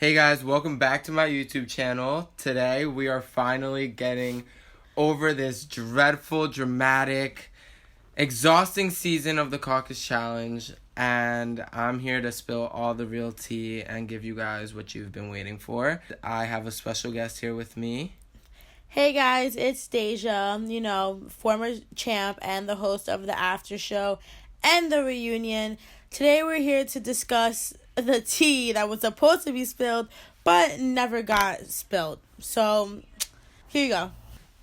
Hey guys, welcome back to my YouTube channel. Today we are finally getting over this dreadful, dramatic, exhausting season of the Caucus Challenge, and I'm here to spill all the real tea and give you guys what you've been waiting for. I have a special guest here with me. Hey guys, it's Deja, former champ and the host of the after show and the reunion. Today we're here to discuss the tea that was supposed to be spilled but never got spilled. So, here you go.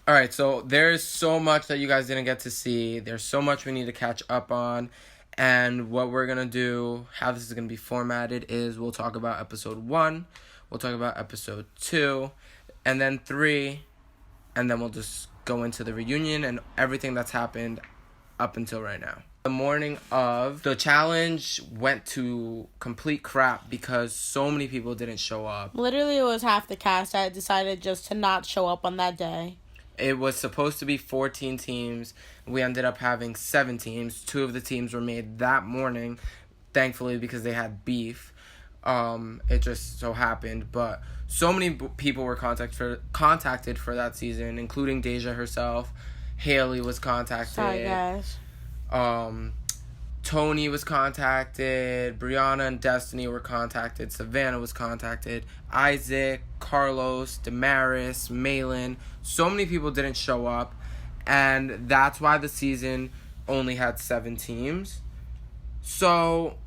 Alright, so there's so much that you guys didn't get to see. There's so much we need to catch up on. And what we're going to do, how this is going to be formatted, is we'll talk about episode 1, we'll talk about episode 2, and then 3, and then we'll just go into the reunion and everything that's happened up until right now. The morning of the challenge went to complete crap because so many people didn't show up. Literally, it was half the cast that decided just to not show up on that day. It was supposed to be 14 teams. We ended up having 7 teams. 2 of the teams were made that morning, thankfully, because they had beef. It just so happened, but so many people were contacted for that season, including Deja herself. Haley was contacted. Sorry, guys. Tony was contacted. Brianna and Destiny were contacted. Savannah was contacted. Isaac, Carlos, Damaris, Malin. So many people didn't show up, and that's why the season only had 7 teams. So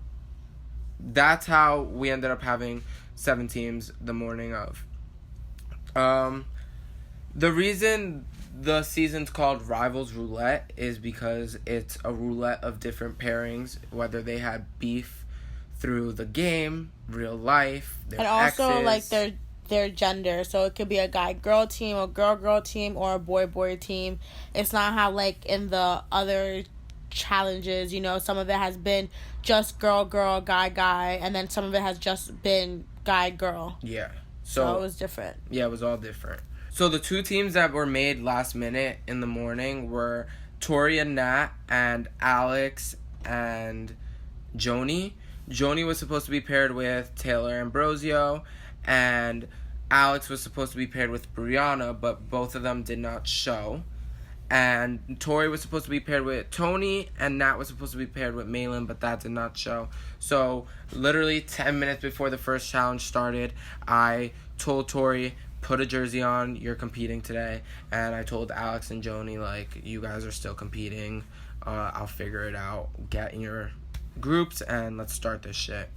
that's how we ended up having 7 teams the morning of. The reason the season's called Rivals Roulette is because it's a roulette of different pairings, whether they had beef through the game, real life, their and also exes. like their gender. So it could be a guy-girl team, a girl-girl team, or a boy-boy team. It's not how like in the other challenges, some of it has been just girl, guy, and then some of it has just been guy, girl. Yeah. So it was different. Yeah, it was all different. So the 2 teams that were made last minute in the morning were Tori and Nat and Alex and Joni. Joni was supposed to be paired with Taylor Ambrosio, and Alex was supposed to be paired with Brianna, but both of them did not show. And Tori was supposed to be paired with Tony, and Nat was supposed to be paired with Malin, but that did not show. So literally 10 minutes before the first challenge started, I told Tori, put a jersey on, you're competing today. And I told Alex and Joni, like, you guys are still competing. I'll figure it out. Get in your groups and let's start this shit.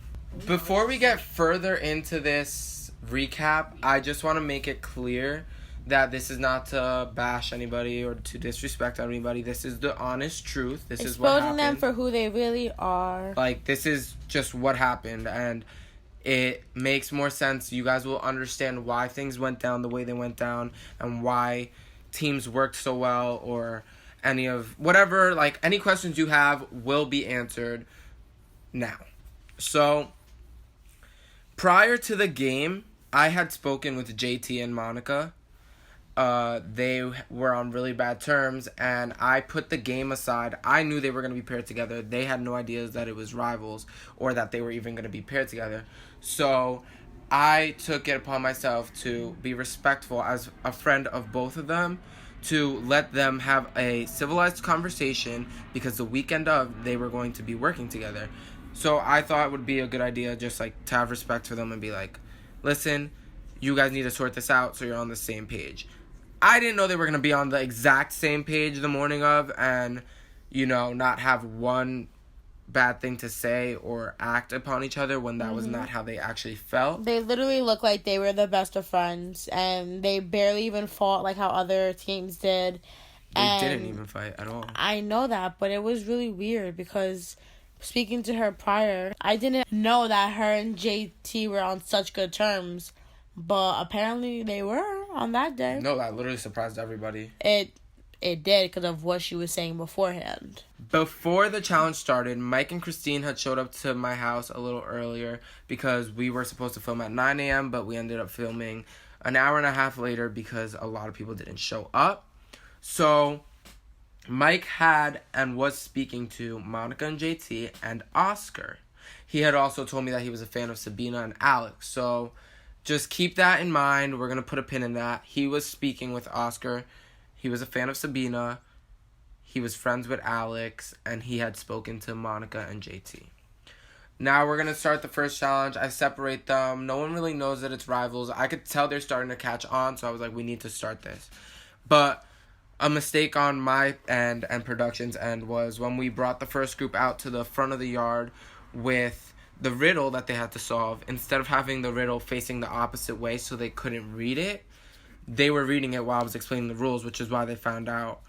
Before we get further into this recap, I just want to make it clear that this is not to bash anybody or to disrespect anybody. This is the honest truth. This is what happened. Exposing them for who they really are. Like, this is just what happened, and it makes more sense. You guys will understand why things went down the way they went down and why teams worked so well, or any of whatever, like, any questions you have will be answered now. So, prior to the game, I had spoken with JT and Monica. They were on really bad terms, and I put the game aside. I knew they were going to be paired together. They had no ideas that it was rivals or that they were even going to be paired together. So I took it upon myself to be respectful as a friend of both of them, to let them have a civilized conversation, because the weekend of, they were going to be working together. So I thought it would be a good idea just like to have respect for them and be like, listen, you guys need to sort this out so you're on the same page. I didn't know they were going to be on the exact same page the morning of and, not have one bad thing to say or act upon each other when that was not how they actually felt. They literally looked like they were the best of friends, and they barely even fought like how other teams did. They didn't even fight at all. I know that, but it was really weird because speaking to her prior, I didn't know that her and JT were on such good terms. But apparently they were on that day. No, that literally surprised everybody. It did because of what she was saying beforehand. Before the challenge started, Mike and Christine had showed up to my house a little earlier because we were supposed to film at 9 a.m., but we ended up filming an hour and a half later because a lot of people didn't show up. So Mike had and was speaking to Monica and JT and Oscar. He had also told me that he was a fan of Sabina and Alex. So just keep that in mind. We're going to put a pin in that. He was speaking with Oscar. He was a fan of Sabina. He was friends with Alex. And he had spoken to Monica and JT. Now we're going to start the first challenge. I separate them. No one really knows that it's rivals. I could tell they're starting to catch on. So I was like, we need to start this. But a mistake on my end and production's end was when we brought the first group out to the front of the yard with the riddle that they had to solve. Instead of having the riddle facing the opposite way so they couldn't read it, they were reading it while I was explaining the rules, which is why they found out.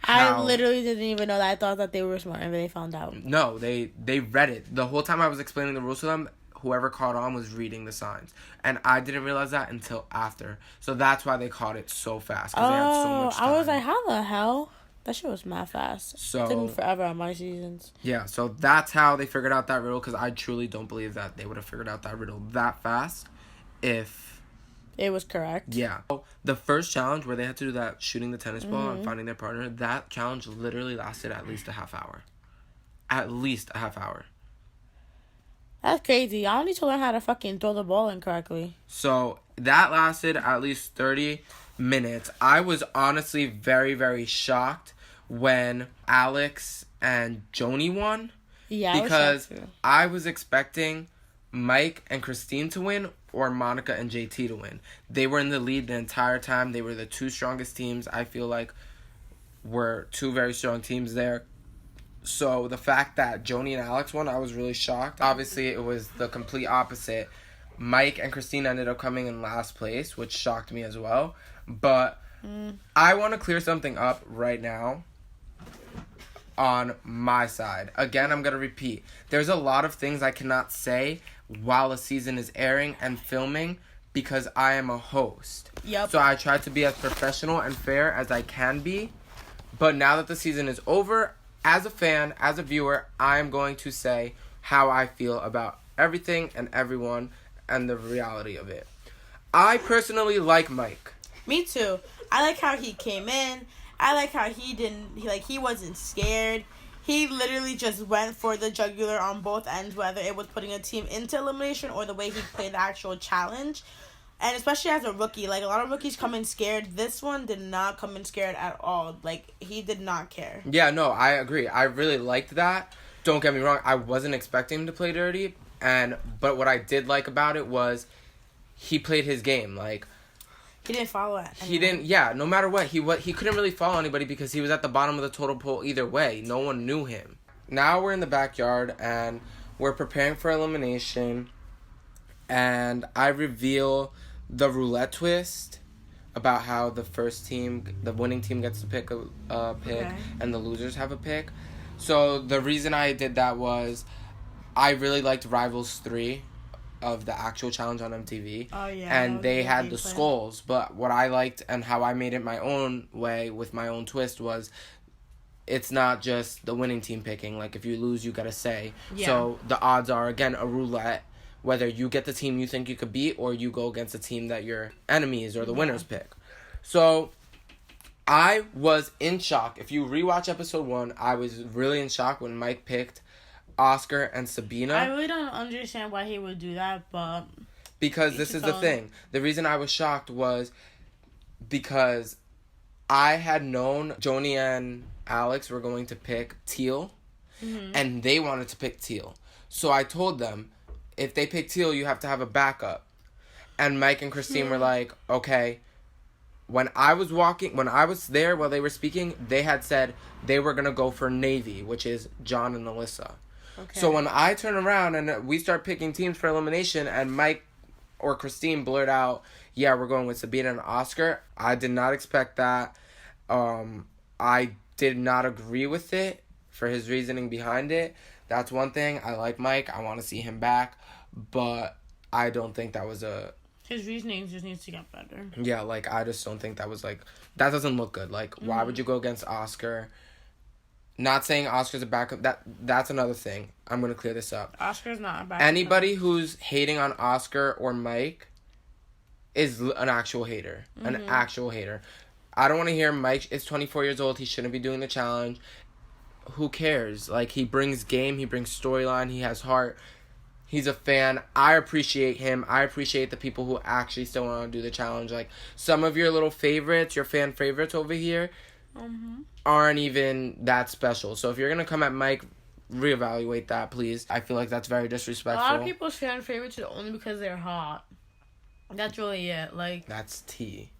I literally didn't even know that. I thought that they were smart and they found out. No, they read it. The whole time I was explaining the rules to them, whoever caught on was reading the signs. And I didn't realize that until after. So that's why they caught it so fast. Because they had so much time. I was like, how the hell? That shit was mad fast. So, it took me forever on my seasons. Yeah, so that's how they figured out that riddle. Because I truly don't believe that they would have figured out that riddle that fast if it was correct. Yeah. The first challenge where they had to do that shooting the tennis ball and finding their partner, that challenge literally lasted at least a half hour. At least a half hour. That's crazy. Y'all need to learn how to fucking throw the ball in correctly. So that lasted at least 30 minutes. I was honestly very, very shocked when Alex and Joni won. Yeah, because I was expecting Mike and Christine to win or Monica and JT to win. They were in the lead the entire time. They were the two strongest teams. I feel like were two very strong teams there. So the fact that Joni and Alex won, I was really shocked. Obviously, it was the complete opposite. Mike and Christine ended up coming in last place, which shocked me as well. But I want to clear something up right now on my side. Again, I'm going to repeat. There's a lot of things I cannot say while a season is airing and filming because I am a host. Yep. So I try to be as professional and fair as I can be. But now that the season is over, as a fan, as a viewer, I'm going to say how I feel about everything and everyone and the reality of it. I personally like Mike. Me too. I like how he came in. I like how he wasn't scared. He literally just went for the jugular on both ends, whether it was putting a team into elimination or the way he played the actual challenge. And especially as a rookie, like, a lot of rookies come in scared. This one did not come in scared at all. Like, he did not care. Yeah, no, I agree. I really liked that. Don't get me wrong. I wasn't expecting him to play dirty. But what I did like about it was he played his game. Like, he didn't follow it. He didn't, yeah, no matter what. He couldn't really follow anybody because he was at the bottom of the total poll either way. No one knew him. Now we're in the backyard and we're preparing for elimination. And I reveal the roulette twist about how the winning team gets to pick a pick and the losers have a pick. So the reason I did that was I really liked Rivals 3 of the actual challenge on MTV. Oh, yeah. And they had the skulls. But what I liked and how I made it my own way with my own twist was it's not just the winning team picking. Like, if you lose, you gotta say. Yeah. So the odds are, again, a roulette. Whether you get the team you think you could beat or you go against a team that your enemies or the winners pick. So I was in shock. If you rewatch episode 1, I was really in shock when Mike picked Oscar and Sabina. I really don't understand why he would do that, but because this is the thing. The reason I was shocked was because I had known Joni and Alex were going to pick Teal, and they wanted to pick Teal. So I told them, if they pick Teal, you have to have a backup. And Mike and Christine were like, okay. When I was there while they were speaking, they had said they were going to go for Navy, which is John and Alyssa. Okay. So when I turn around and we start picking teams for elimination and Mike or Christine blurt out, yeah, we're going with Sabina and Oscar, I did not expect that. I did not agree with it for his reasoning behind it. That's one thing. I like Mike. I want to see him back. But I don't think that was his reasoning just needs to get better. Yeah, like, I just don't think that was, like, that doesn't look good. Like, why would you go against Oscar? Not saying Oscar's a backup. That's another thing. I'm going to clear this up. Oscar's not a backup. Anybody who's hating on Oscar or Mike is an actual hater. An actual hater. I don't want to hear Mike is 24 years old. He shouldn't be doing the challenge. Who cares? Like, he brings game. He brings storyline. He has heart. He's a fan. I appreciate him. I appreciate the people who actually still want to do the challenge. Like, some of your little favorites, your fan favorites over here, aren't even that special. So if you're going to come at Mike, reevaluate that, please. I feel like that's very disrespectful. A lot of people's fan favorites are only because they're hot. That's really it. Like, that's tea.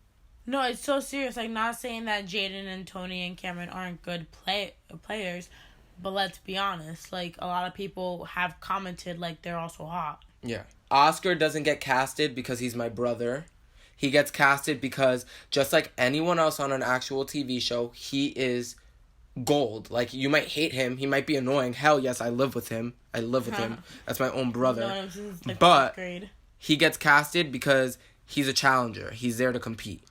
No, it's so serious. Like, not saying that Jaden and Tony and Cameron aren't good players, but let's be honest. Like, a lot of people have commented, like, they're also hot. Yeah. Oscar doesn't get casted because he's my brother. He gets casted because, just like anyone else on an actual TV show, he is gold. Like, you might hate him. He might be annoying. Hell yes, I live with him. That's my own brother. No, since, like, but grade. He gets casted because he's a challenger. He's there to compete.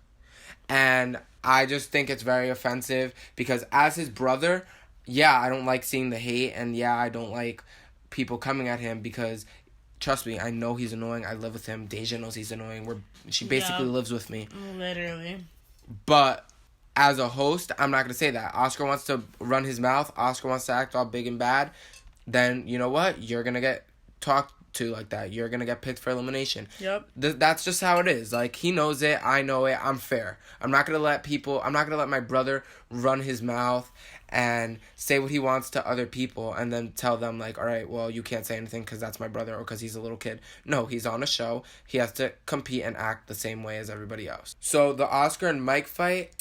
And I just think it's very offensive because as his brother, yeah, I don't like seeing the hate, and yeah, I don't like people coming at him because, trust me, I know he's annoying. I live with him. Deja knows he's annoying. She basically lives with me. Literally. But as a host, I'm not going to say that. Oscar wants to run his mouth. Oscar wants to act all big and bad. Then, you know what? You're going to get talked to like that. You're going to get picked for elimination. Yep. That's just how it is. Like, he knows it. I know it. I'm fair. I'm not going to let my brother run his mouth and say what he wants to other people and then tell them, like, all right, well, you can't say anything because that's my brother or because he's a little kid. No, he's on a show. He has to compete and act the same way as everybody else. So the Oscar and Mike fight,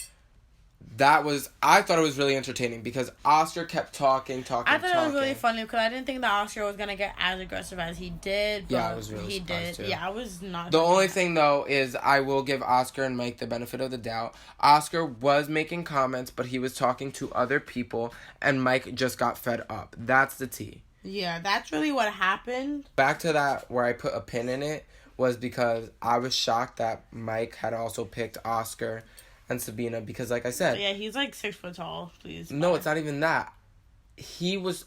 I thought it was really entertaining because Oscar kept talking. I thought it was really funny because I didn't think that Oscar was going to get as aggressive as he did. But yeah, I was really he surprised did. too. Yeah, I was not. The only thing, though, is I will give Oscar and Mike the benefit of the doubt. Oscar was making comments, but he was talking to other people, and Mike just got fed up. That's the tea. Yeah, that's really what happened. Back to that where I put a pin in it was because I was shocked that Mike had also picked Oscar and Sabina because, like I said... Yeah, he's like 6 foot tall, please. No, it's not even that.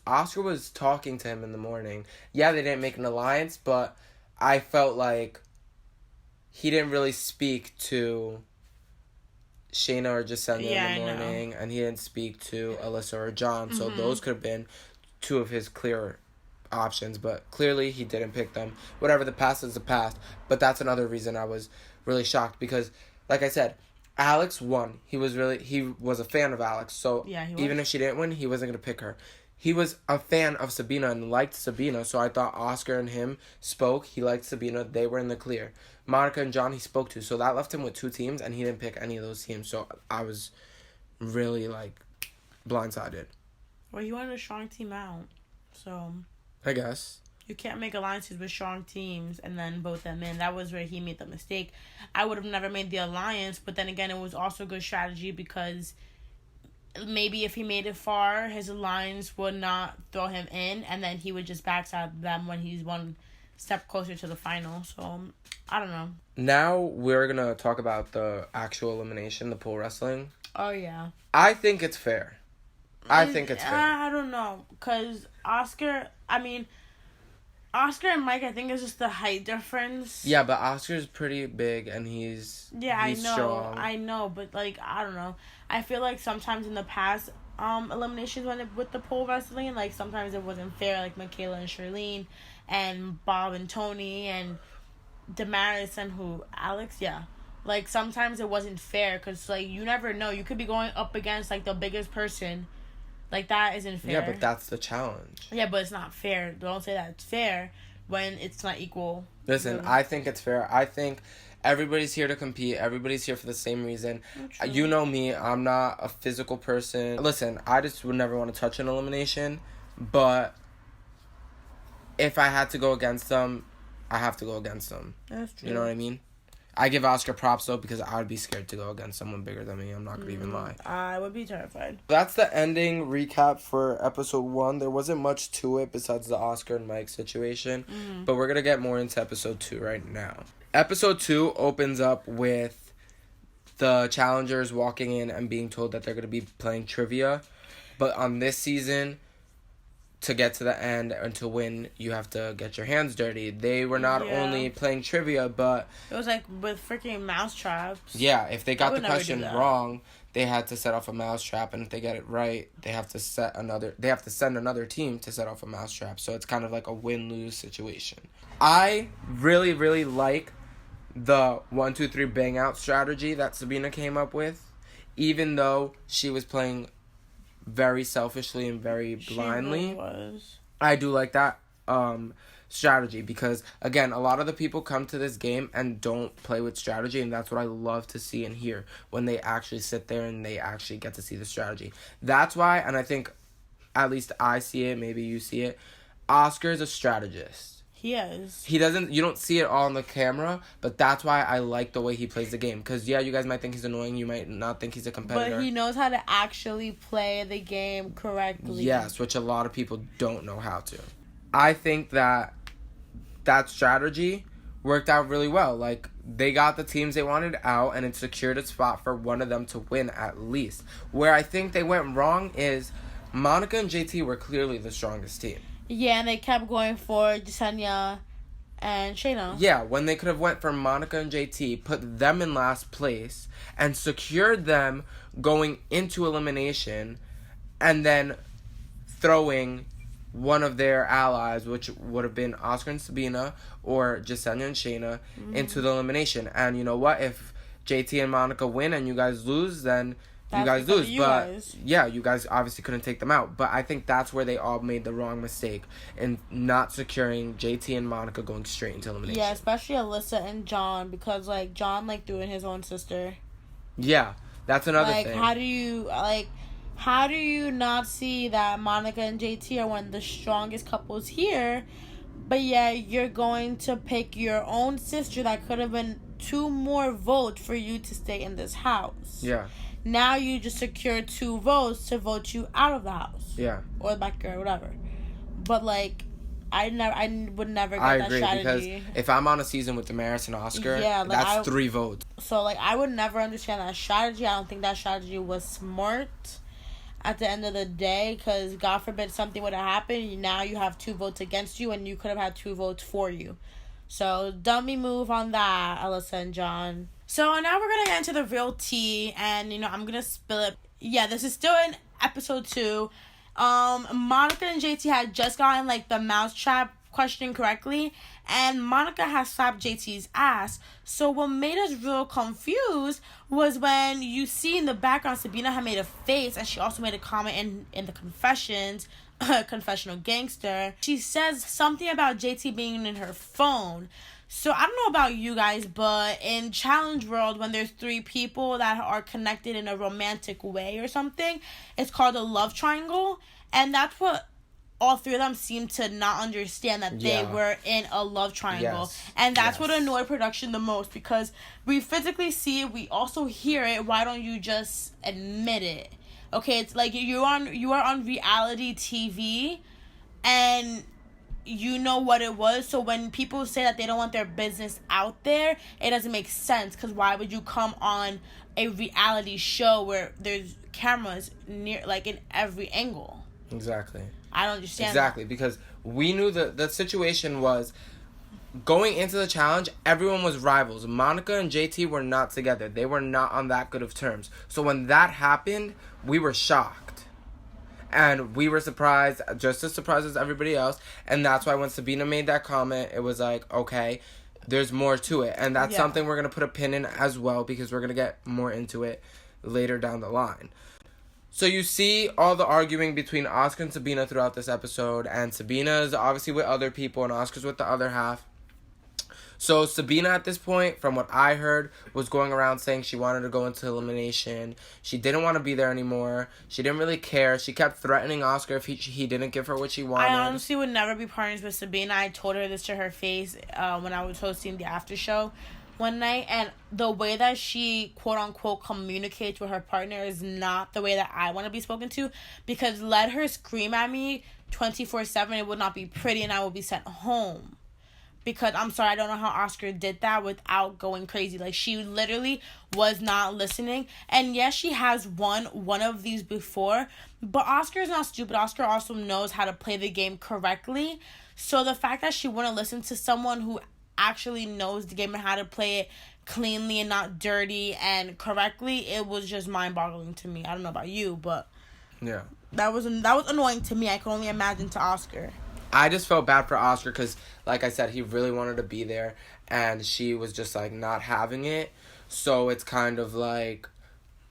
Oscar was talking to him in the morning. Yeah, they didn't make an alliance, but I felt like he didn't really speak to Shayna or Jasenia in the morning, and he didn't speak to Alyssa or John, so those could have been two of his clear options, but clearly he didn't pick them. Whatever, the past is the past, but that's another reason I was really shocked because, like I said, Alex won. He was a fan of Alex, so yeah, even if she didn't win, he wasn't going to pick her. He was a fan of Sabina and liked Sabina, so I thought Oscar and him spoke. He liked Sabina. They were in the clear. Monica and John he spoke to, so that left him with 2 teams, and he didn't pick any of those teams, so I was really, like, blindsided. Well, he wanted a strong team out, so... I guess. You can't make alliances with strong teams and then vote them in. That was where he made the mistake. I would have never made the alliance, but then again, it was also good strategy because maybe if he made it far, his alliance would not throw him in, and then he would just backstab them when he's one step closer to the final. So, I don't know. Now we're going to talk about the actual elimination, the pole wrestling. Oh, yeah. I think it's fair. I think it's fair. I don't know, because Oscar and Mike, I think it's just the height difference. Yeah, but Oscar's pretty big and he's strong. I know, but like I don't know. I feel like sometimes in the past eliminations with the pole wrestling, like sometimes it wasn't fair. Like Michaela and Charlene, and Bob and Tony and Damaris and Alex. Yeah, like sometimes it wasn't fair because like you never know. You could be going up against like the biggest person. Like, that isn't fair. Yeah, but that's the challenge. Yeah, but it's not fair. Don't say that it's fair when it's not equal. Listen, I think it's fair. I think everybody's here to compete. Everybody's here for the same reason. You know me. I'm not a physical person. Listen, I just would never want to touch an elimination. But if I had to go against them, I have to go against them. That's true. You know what I mean? I give Oscar props, though, because I would be scared to go against someone bigger than me. I'm not going to even lie. I would be terrified. That's the ending recap for episode 1. There wasn't much to it besides the Oscar and Mike situation. But we're going to get more into episode 2 right now. Episode 2 opens up with the challengers walking in and being told that they're going to be playing trivia. But on this season, to get to the end and to win, you have to get your hands dirty. They were not only playing trivia, but it was like with freaking mousetraps. Yeah, if they got the question wrong, they had to set off a mousetrap, and if they get it right, they have to send another team to set off a mousetrap. So it's kind of like a win-lose situation. I really, really like the 1, 2, 3 bang out strategy that Sabina came up with, even though she was playing very selfishly and very blindly. She really was. I do like that strategy because, again, a lot of the people come to this game and don't play with strategy, and that's what I love to see and hear when they actually sit there and they actually get to see the strategy. That's why, and I think at least I see it, maybe you see it, Oscar is a strategist. He is. You don't see it all on the camera, but that's why I like the way he plays the game. Because, yeah, you guys might think he's annoying. You might not think he's a competitor. But he knows how to actually play the game correctly. Yes, which a lot of people don't know how to. I think that strategy worked out really well. Like, they got the teams they wanted out, and it secured a spot for one of them to win at least. Where I think they went wrong is Monica and JT were clearly the strongest team. Yeah, and they kept going for Jasenia and Shayna. Yeah, when they could have went for Monica and JT, put them in last place, and secured them going into elimination, and then throwing one of their allies, which would have been Oscar and Sabina, or Jasenia and Shayna, into the elimination. And you know what? If JT and Monica win and you guys lose, then you guys lose. Yeah, you guys obviously couldn't take them out. But I think that's where they all made the wrong mistake in not securing JT and Monica going straight into elimination. Yeah, especially Alyssa and John, because like John threw in his own sister. Yeah, that's another thing. How do you not see that Monica and JT are one of the strongest couples here, but yeah, you're going to pick your own sister that could have been 2 more votes for you to stay in this house. Yeah. Now you just secure 2 votes to vote you out of the house. Yeah. Or the backyard, whatever. But like, I would never get that strategy. I agree, because if I'm on a season with Damaris and Oscar, that's 3 votes. So like, I would never understand that strategy. I don't think that strategy was smart at the end of the day, because God forbid something would have happened. Now you have 2 votes against you, and you could have had 2 votes for you. So dummy move on that, Alyssa and John. So now we're going to get into the real tea, and, I'm going to spill it. Yeah, this is still in episode 2. Monica and JT had just gotten, the mousetrap question correctly, and Monica has slapped JT's ass. So what made us real confused was when you see in the background Sabina had made a face, and she also made a comment in the confessions, confessional gangster. She says something about JT being in her phone. So I don't know about you guys, but in Challenge World, when there's 3 people that are connected in a romantic way or something, it's called a love triangle. And that's what all 3 of them seem to not understand, that they were in a love triangle. Yes. And that's what annoyed production the most, because we physically see it, we also hear it. Why don't you just admit it? Okay, it's like you are on reality TV, and you know what it was. So when people say that they don't want their business out there, it doesn't make sense, because why would you come on a reality show where there's cameras near, in every angle? Exactly. I don't understand that. Because we knew the situation was, going into the challenge, everyone was rivals. Monica and JT were not together. They were not on that good of terms. So when that happened, we were shocked. And we were surprised, just as surprised as everybody else. And that's why when Sabina made that comment, it was like, okay, there's more to it. And that's something we're going to put a pin in as well, because we're going to get more into it later down the line. So you see all the arguing between Oscar and Sabina throughout this episode. And Sabina's obviously with other people, and Oscar's with the other half. So Sabina at this point, from what I heard, was going around saying she wanted to go into elimination. She didn't want to be there anymore. She didn't really care. She kept threatening Oscar if he didn't give her what she wanted. I honestly would never be partners with Sabina. I told her this to her face when I was hosting the after show one night. And the way that she, quote-unquote, communicates with her partner is not the way that I want to be spoken to. Because let her scream at me 24/7, it would not be pretty, and I will be sent home. because I'm sorry, I don't know how Oscar did that without going crazy. Like, she literally was not listening. And yes, she has won one of these before, but Oscar is not stupid. Oscar also knows how to play the game correctly. So the fact that she wouldn't listen to someone who actually knows the game and how to play it cleanly and not dirty and correctly, it was just mind-boggling to me. I don't know about you, but yeah, that was annoying to me. I can only imagine to Oscar. I just felt bad for Oscar because, like I said, he really wanted to be there, and she was just, like, not having it. So it's kind of like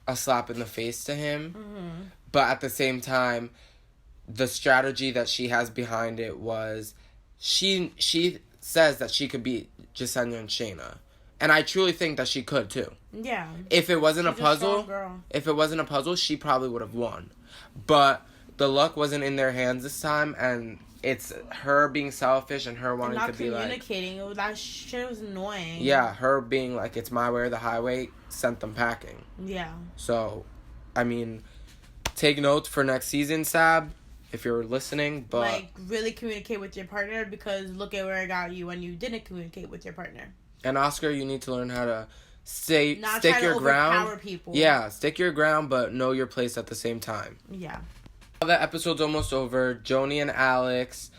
a slap in the face to him. Mm-hmm. But at the same time, the strategy that she has behind it was she says that she could beat Jasenia and Shayna. And I truly think that she could, too. Yeah. If it wasn't She's a puzzle, she probably would have won. But the luck wasn't in their hands this time, and it's her being selfish and her wanting to be like... not communicating. That shit was annoying. Yeah, her being like, it's my way or the highway, sent them packing. Yeah. So, I mean, take notes for next season, Sab, if you're listening, but... Like, really communicate with your partner, because look at where it got you when you didn't communicate with your partner. And Oscar, you need to learn how to stick your ground. People. Yeah, stick your ground, but know your place at the same time. Yeah. The episode's almost over. Joni and Alex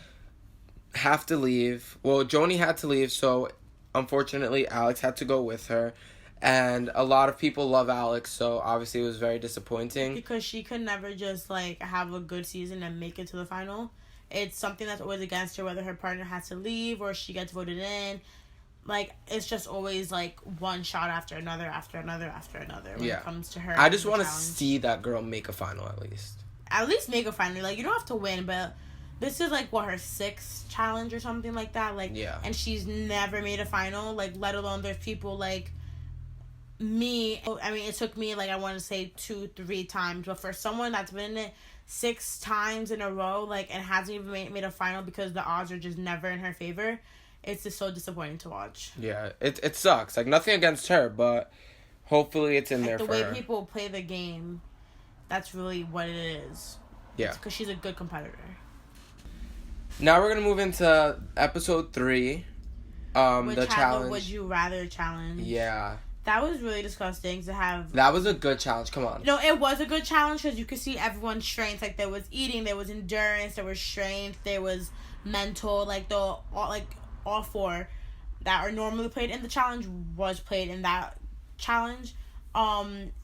have to leave. Well, Joni had to leave, so unfortunately Alex had to go with her. And a lot of people love Alex, so obviously it was very disappointing. Because she could never just, like, have a good season and make it to the final. It's something that's always against her, whether her partner has to leave or she gets voted in. Like, it's just always, like, one shot after another when it comes to her. I just want to see that girl make a final at least. At least make a final. Like, you don't have to win, but this is, like, what, her 6th challenge or something like that? Like, yeah. And she's never made a final. Like, let alone there's people like me. I mean, it took me, like, I want to say 2-3 times. But for someone that's been in it 6 times in a row, like, and hasn't even made a final because the odds are just never in her favor, it's just so disappointing to watch. Yeah, it sucks. Like, nothing against her, but hopefully it's in there for her. The way people play the game, that's really what it is. Yeah. Because she's a good competitor. Now we're going to move into episode 3. The challenge. Would you rather challenge? Yeah. That was really disgusting to have. That was a good challenge. Come on. No, it was a good challenge because you could see everyone's strengths. Like, there was eating, there was endurance, there was strength, there was mental. Like, all 4 that are normally played in the challenge was played in that challenge.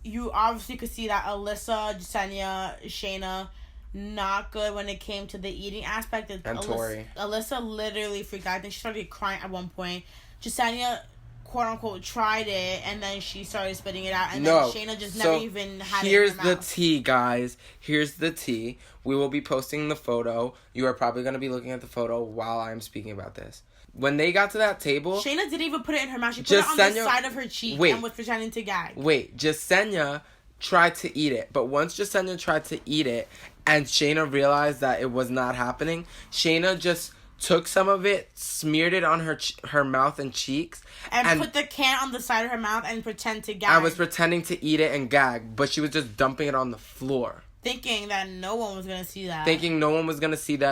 You obviously could see that Alyssa, Jasenia, Shayna, not good when it came to the eating aspect. And Tori. Alyssa literally freaked out. I think she started crying at one point. Jasenia, quote unquote, tried it, and then she started spitting it out. And then Shayna just never even had it in her mouth. Here's the tea, guys. Here's the tea. We will be posting the photo. You are probably going to be looking at the photo while I'm speaking about this. When they got to that table... Shayna didn't even put it in her mouth. She put it on the side of her cheek and was pretending to gag. Wait, Jasenia tried to eat it. But once Jasenia tried to eat it and Shayna realized that it was not happening, Shayna just took some of it, smeared it on her mouth and cheeks. And put the can on the side of her mouth and pretend to gag. I was pretending to eat it and gag, but she was just dumping it on the floor. Thinking that no one was going to see that.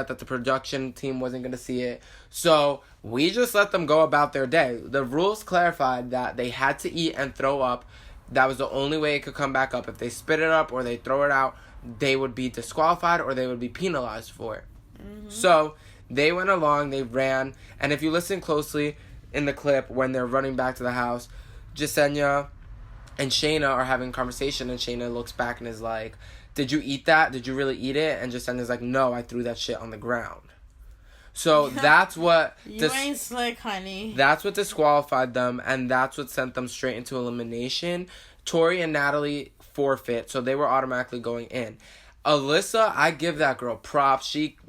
That the production team wasn't going to see it. So, we just let them go about their day. The rules clarified that they had to eat and throw up. That was the only way it could come back up. If they spit it up or they throw it out, they would be disqualified or they would be penalized for it. Mm-hmm. So, they went along, they ran, and if you listen closely in the clip when they're running back to the house, Jasenia and Shayna are having a conversation, and Shayna looks back and is like, "Did you eat that? Did you really eat it?" And Jasenia's like, "No, I threw that shit on the ground." So that's what... You ain't slick, honey. That's what disqualified them, and that's what sent them straight into elimination. Tori and Natalie forfeit, so they were automatically going in. Alyssa, I give that girl props.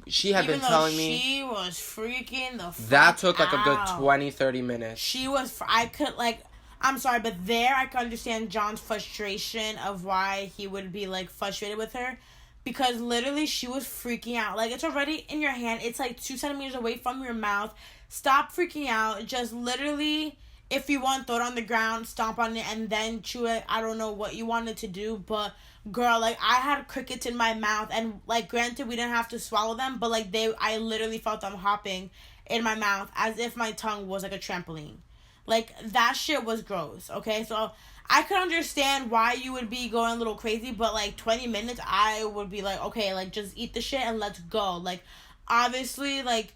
She had been telling me... she was freaking the fuck that took like out. A good 20-30 minutes. She was... I could, like... I'm sorry, but there I could understand John's frustration of why he would be, like, frustrated with her. Because literally she was freaking out. Like, it's already in your hand. It's like 2 centimeters away from your mouth. Stop freaking out. Just literally, if you want, throw it on the ground, stomp on it, and then chew it. I don't know what you wanted to do, but girl, like, I had crickets in my mouth, and, like, granted, we didn't have to swallow them, but, like, I literally felt them hopping, in my mouth as if my tongue was like a trampoline. Like, that shit was gross, okay? So, I could understand why you would be going a little crazy, but, like, 20 minutes, I would be like, okay, like, just eat the shit and let's go. Like, obviously, like,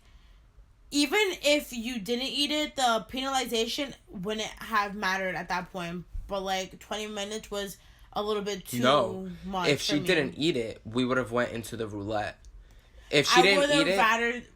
even if you didn't eat it, the penalization wouldn't have mattered at that point. But, like, 20 minutes was a little bit too much. If she didn't eat it, we would have went into the roulette. If she didn't eat it...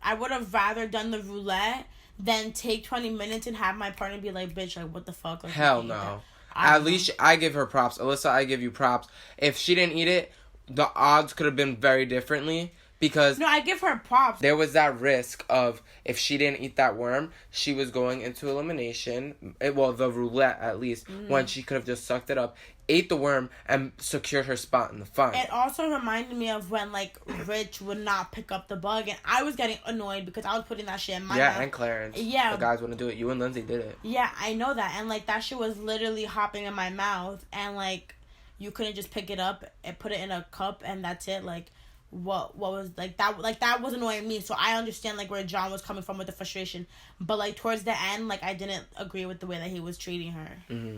I would have rather done the roulette than take 20 minutes and have my partner be like, bitch, like, what the fuck? Like, hell no. At least I give her props. Alyssa, I give you props. If she didn't eat it, the odds could have been very differently. Because no, I give her props. There was that risk of if she didn't eat that worm, she was going into elimination. Well, the roulette at least, when she could have just sucked it up, ate the worm, and secured her spot in the final. It also reminded me of when, like, Rich would not pick up the bug, and I was getting annoyed because I was putting that shit in my mouth. Yeah, and Clarence. Yeah. The guys wouldn't do it. You and Lindsay did it. Yeah, I know that. And, like, that shit was literally hopping in my mouth, and, like, you couldn't just pick it up and put it in a cup, and that's it. Like, what was that was annoying me. So I understand like where John was coming from with the frustration, but like towards the end, like I didn't agree with the way that he was treating her. Mm-hmm.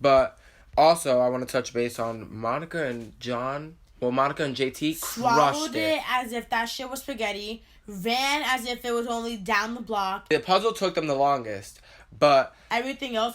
But also I want to touch base on Monica and John. Well, Monica and JT crushed it as if that shit was spaghetti, ran as if it was only down the block. The puzzle took them the longest, but everything else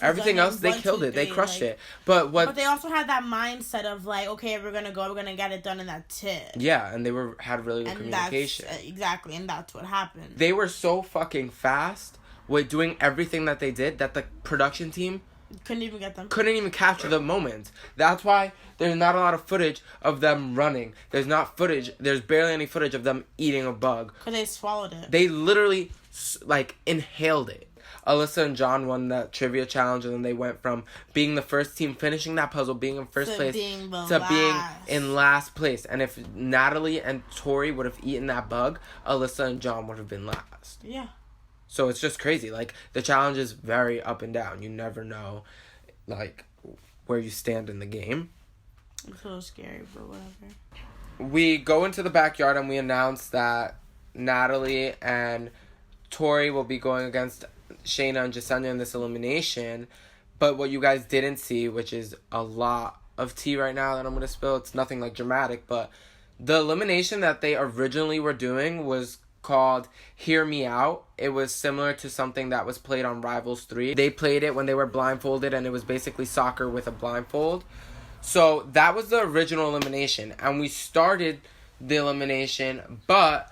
they killed it. They crushed it. But they also had that mindset of like, okay, we're gonna get it done, and that's it. Yeah, and they had really good communication. Exactly, and that's what happened. They were so fucking fast with doing everything that they did that the production team couldn't even get them. Couldn't even capture the moments. That's why there's not a lot of footage of them running. There's barely any footage of them eating a bug. Because they swallowed it. They literally, like, inhaled it. Alyssa and John won that trivia challenge, and then they went from being the first team finishing that puzzle, being in first place, to being in last place. And if Natalie and Tori would have eaten that bug, Alyssa and John would have been last. Yeah. So it's just crazy. Like, the challenge is very up and down. You never know, like, where you stand in the game. It's a little scary, but whatever. We go into the backyard and we announce that Natalie and Tori will be going against Shayna and Jasenia in this elimination. But what you guys didn't see, which is a lot of tea right now that I'm going to spill, it's nothing, like, dramatic, but the elimination that they originally were doing was called Hear Me Out. It was similar to something that was played on Rivals 3. They played it when they were blindfolded, and it was basically soccer with a blindfold. So that was the original elimination, and we started the elimination, but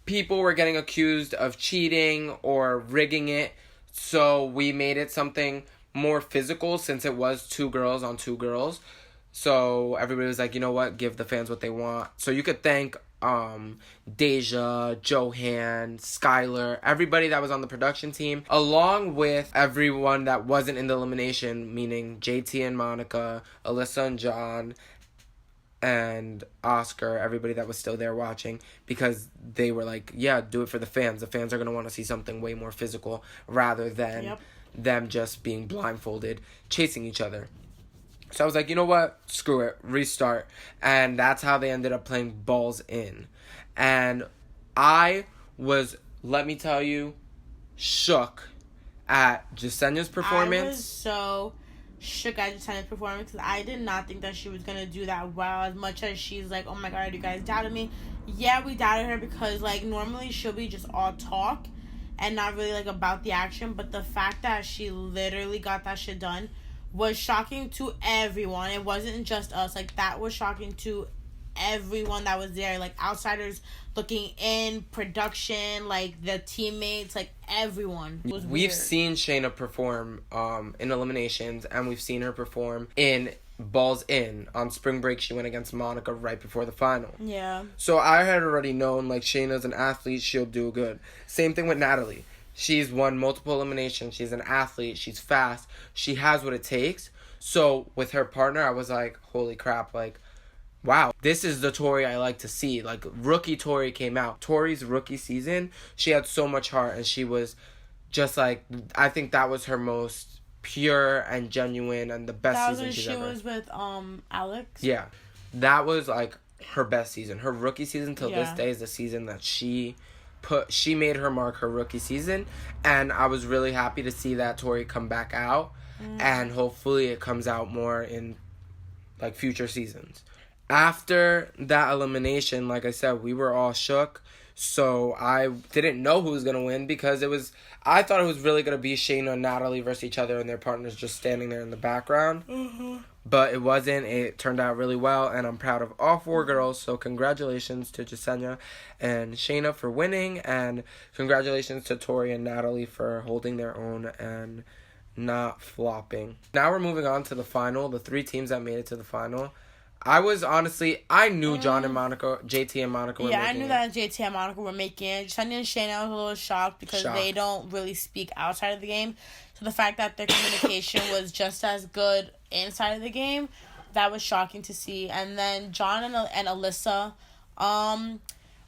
people were getting accused of cheating or rigging it, so we made it something more physical since it was 2 girls on 2 girls. So everybody was like, you know what, give the fans what they want. So you could thank Deja, Johan, Skylar, everybody that was on the production team, along with everyone that wasn't in the elimination, meaning JT and Monica, Alyssa and John, and Oscar, everybody that was still there watching, because they were like, yeah, do it for the fans. The fans are going to want to see something way more physical rather than them just being blindfolded, chasing each other. So I was like, you know what? Screw it. Restart. And that's how they ended up playing Balls In. And I was, let me tell you, shook at Jasenia's performance. I was so shook at Jasenia's performance because I did not think that she was going to do that well, as much as she's like, oh my God, you guys doubted me. Yeah, we doubted her because, like, normally she'll be just all talk and not really, like, about the action. But the fact that she literally got that shit done was shocking to everyone. It wasn't just us. Like, that was shocking to everyone that was there. Like, outsiders looking in, production, like, the teammates, like, everyone. It was We've weird. seen Shayna perform in eliminations, and we've seen her perform in Balls In. On spring break, she went against Monica right before the final. Yeah. So I had already known, like, Shayna's an athlete, she'll do good. Same thing with Natalie. She's won multiple eliminations. She's an athlete. She's fast. She has what it takes. So with her partner, I was like, holy crap, like, wow, this is the Tori I like to see. Like, rookie Tori came out. Tori's rookie season, she had so much heart, and she was just like, I think that was her most pure and genuine and the best season she's ever. That was when she was with Alex? Yeah. That was, like, her best season. Her rookie season till this day is the season that she she made her mark her rookie season, and I was really happy to see that Tori come back out, and hopefully it comes out more in like future seasons. After that elimination, like I said, we were all shook. So I didn't know who was going to win because I thought it was really going to be Shayna and Natalie versus each other and their partners just standing there in the background. Mm-hmm. But it wasn't. It turned out really well, and I'm proud of all 4 girls. So congratulations to Jasenia and Shayna for winning, and congratulations to Tori and Natalie for holding their own and not flopping. Now we're moving on to the final, the 3 teams that made it to the final. I knew John and Monica, JT and Monica were making it. Yeah, I knew that JT and Monica were making it. Jasenia and Shayna, I was a little shocked because they don't really speak outside of the game. So the fact that their communication was just as good inside of the game, that was shocking to see. And then John and Alyssa,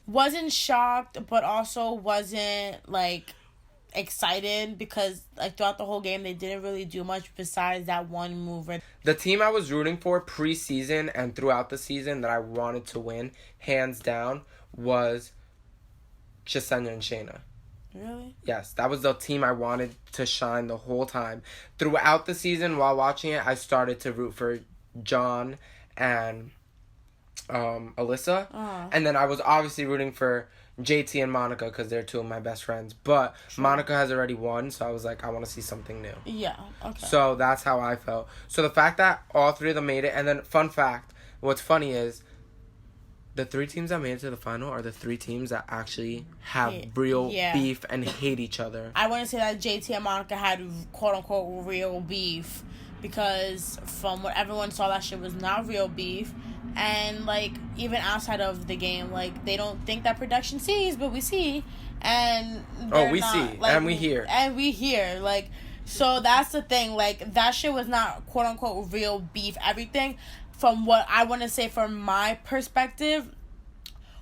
wasn't shocked, but also wasn't, like, excited because, like, throughout the whole game they didn't really do much besides that one move. The team I was rooting for preseason and throughout the season that I wanted to win, hands down, was Jasenia and Shayna. Really? Yes, that was the team I wanted to shine the whole time. Throughout the season, while watching it, I started to root for John and Alyssa. And then I was obviously rooting for JT and Monica because they're 2 of my best friends. But Monica has already won, so I was like, I want to see something new. Yeah, okay. So that's how I felt. So the fact that all 3 of them made it, and then fun fact, what's funny is the 3 teams that made it to the final are the 3 teams that actually have real beef and hate each other. I want to say that JT and Monica had quote-unquote real beef because from what everyone saw, that shit was not real beef. And, like, even outside of the game, like, they don't think that production sees, but we see. And we see. Like, and we hear. And we hear. Like, so that's the thing. Like, that shit was not, quote-unquote, real beef. Everything, from what I want to say from my perspective,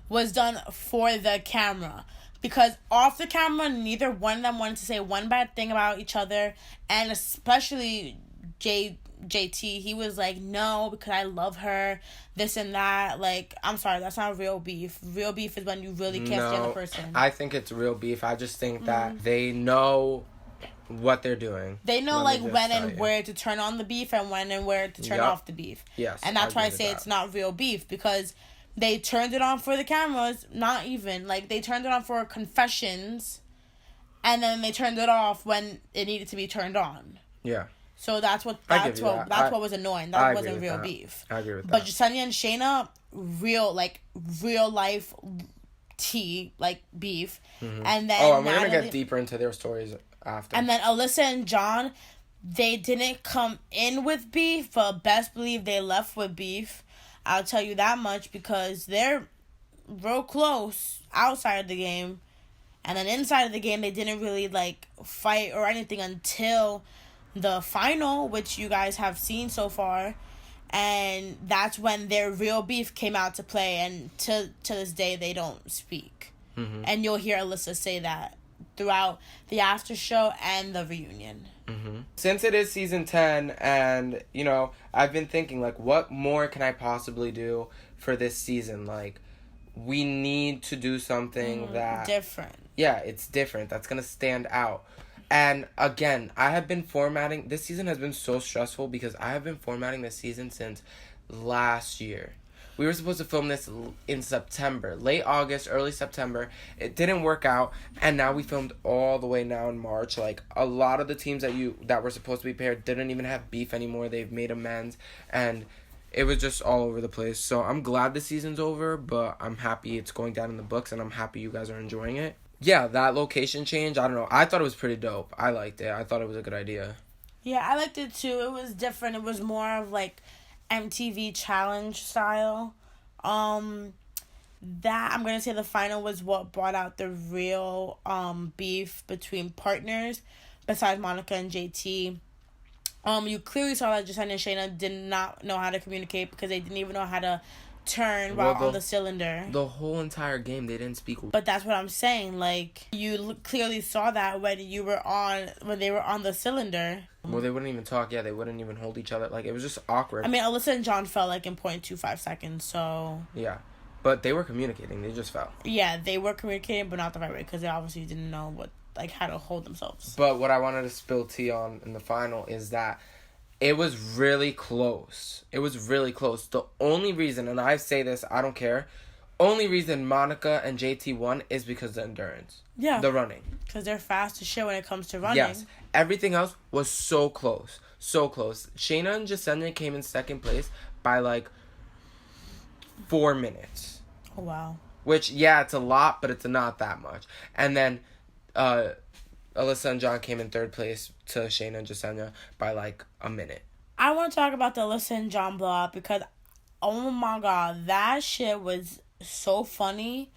was done for the camera. Because off the camera, neither one of them wanted to say one bad thing about each other. And especially JT, he was like, no, because I love her, this and that. Like, I'm sorry, that's not real beef. Real beef is when you really can't stand the person. I think it's real beef. I just think that they know what they're doing. They know, like, when and where to turn on the beef and when and where to turn off the beef. Yes. And that's why I say it's not real beef, because they turned it on for the cameras, not even. Like, they turned it on for confessions, and then they turned it off when it needed to be turned on. Yeah. So that's what what was annoying. That wasn't real beef. I agree with that. But Jasenia and Shayna, real life tea, like beef. Mm-hmm. And then and we're gonna get deeper into their stories after. And then Alyssa and John, they didn't come in with beef, but best believe they left with beef. I'll tell you that much, because they're real close outside of the game. And then inside of the game, they didn't really, like, fight or anything until the final, which you guys have seen so far. And that's when their real beef came out to play. And to this day, they don't speak. Mm-hmm. And you'll hear Alyssa say that throughout the after show and the reunion. Mm-hmm. Since it is season 10, and, you know, I've been thinking, like, what more can I possibly do for this season? Like, we need to do something that... different. Yeah, it's different. That's going to stand out. And, again, I have been formatting... This season has been so stressful because I have been formatting this season since last year. We were supposed to film this in September. Late August, early September. It didn't work out. And now we filmed all the way now in March. Like, a lot of the teams that were supposed to be paired didn't even have beef anymore. They've made amends. And it was just all over the place. So I'm glad the season's over, but I'm happy it's going down in the books. And I'm happy you guys are enjoying it. Yeah, that location change, I don't know. I thought it was pretty dope. I liked it. I thought it was a good idea. Yeah, I liked it too. It was different. It was more of, like, MTV challenge style. That, I'm gonna say the final was what brought out the real beef between partners besides Monica and JT. You clearly saw that Jasenia and Shayna did not know how to communicate because they didn't even know how to turn while on the cylinder. The whole entire game they didn't speak. But that's what I'm saying. Like, you clearly saw that when they were on the cylinder. Well, they wouldn't even talk. Yeah, they wouldn't even hold each other. Like, it was just awkward. I mean, Alyssa and John felt like in 0.25 seconds. So yeah, But they were communicating. They just fell. Yeah, they were communicating, but not the right way because they obviously didn't know how to hold themselves. But what I wanted to spill tea on in the final is that it was really close. It was really close. The only reason, and I say this, I don't care, only reason Monica and JT won is because of the endurance. Yeah. The running. Because they're fast as shit when it comes to running. Yes. Everything else was so close. So close. Shayna and Jasenia came in second place by like 4 minutes. Oh, wow. Which, yeah, it's a lot, but it's not that much. And then Alyssa and John came in third place to Shayna and Jasenia by like a minute. I want to talk about the Alyssa and John blowout because, oh my God, that shit was so funny,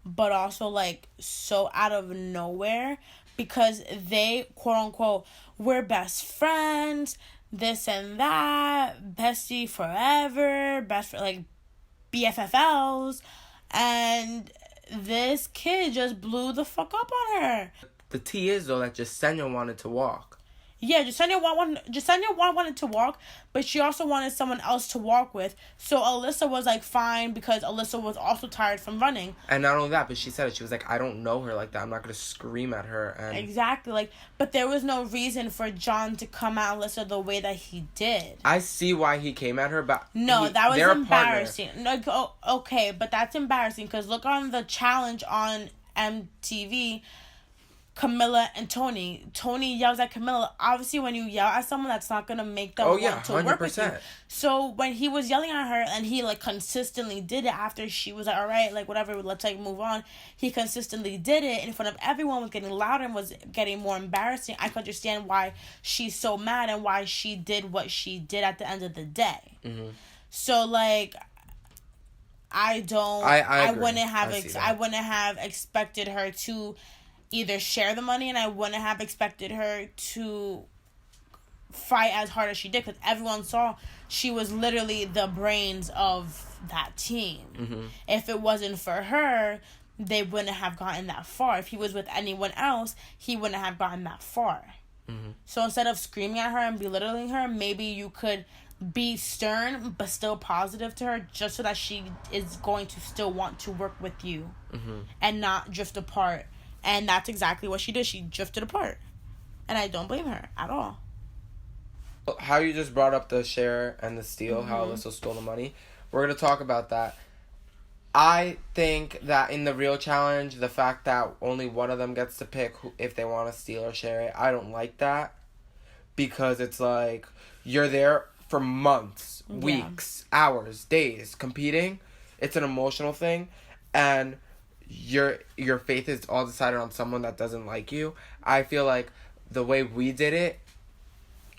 but also like so out of nowhere because they, quote unquote, we're best friends, this and that, bestie forever, like BFFLs, and this kid just blew the fuck up on her. The tea is, though, that Jasenia wanted to walk. Yeah, Jasenia wanted to walk, but she also wanted someone else to walk with. So Alyssa was like fine because Alyssa was also tired from running. And not only that, but she said it. She was like, I don't know her like that. I'm not going to scream at her. And exactly. Like, but there was no reason for John to come at Alyssa the way that he did. I see why he came at her, but no, that was embarrassing. No, okay, but that's embarrassing because look on the challenge on MTV. Camilla and Tony. Tony yells at Camilla. Obviously, when you yell at someone, that's not going to make them want to 100%. Work with you. So, when he was yelling at her, and he, like, consistently did it after she was like, all right, like, whatever, let's, like, move on. He consistently did it in front of everyone, was getting louder and was getting more embarrassing. I could understand why she's so mad and why she did what she did at the end of the day. Mm-hmm. So, like, I wouldn't have expected her to either share the money, and I wouldn't have expected her to fight as hard as she did because everyone saw she was literally the brains of that team. Mm-hmm. If it wasn't for her, they wouldn't have gotten that far. If he was with anyone else, he wouldn't have gotten that far. Mm-hmm. So instead of screaming at her and belittling her, maybe you could be stern but still positive to her just so that she is going to still want to work with you and not drift apart. And that's exactly what she did. She drifted apart. And I don't blame her at all. How you just brought up the share and the steal, how Alyssa stole the money. We're going to talk about that. I think that in the real challenge, the fact that only one of them gets to pick if they want to steal or share it, I don't like that. Because it's like, you're there for months, weeks, hours, days, competing. It's an emotional thing. And your faith is all decided on someone that doesn't like you. I feel like the way we did it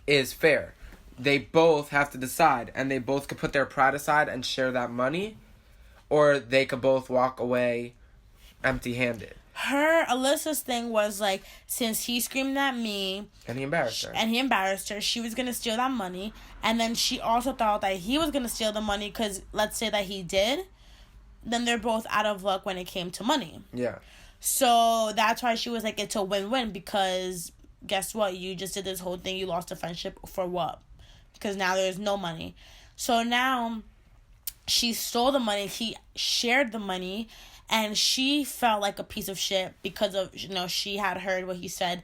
is fair. They both have to decide, and they both could put their pride aside and share that money, or they could both walk away empty-handed. Alyssa's thing was like, since he screamed at me and he embarrassed her, she was gonna steal that money, and then she also thought that he was gonna steal the money because let's say that he did, then they're both out of luck when it came to money. Yeah. So that's why she was like, it's a win-win because guess what? You just did this whole thing. You lost a friendship for what? Because now there's no money. So now she stole the money. He shared the money and she felt like a piece of shit because of, she had heard what he said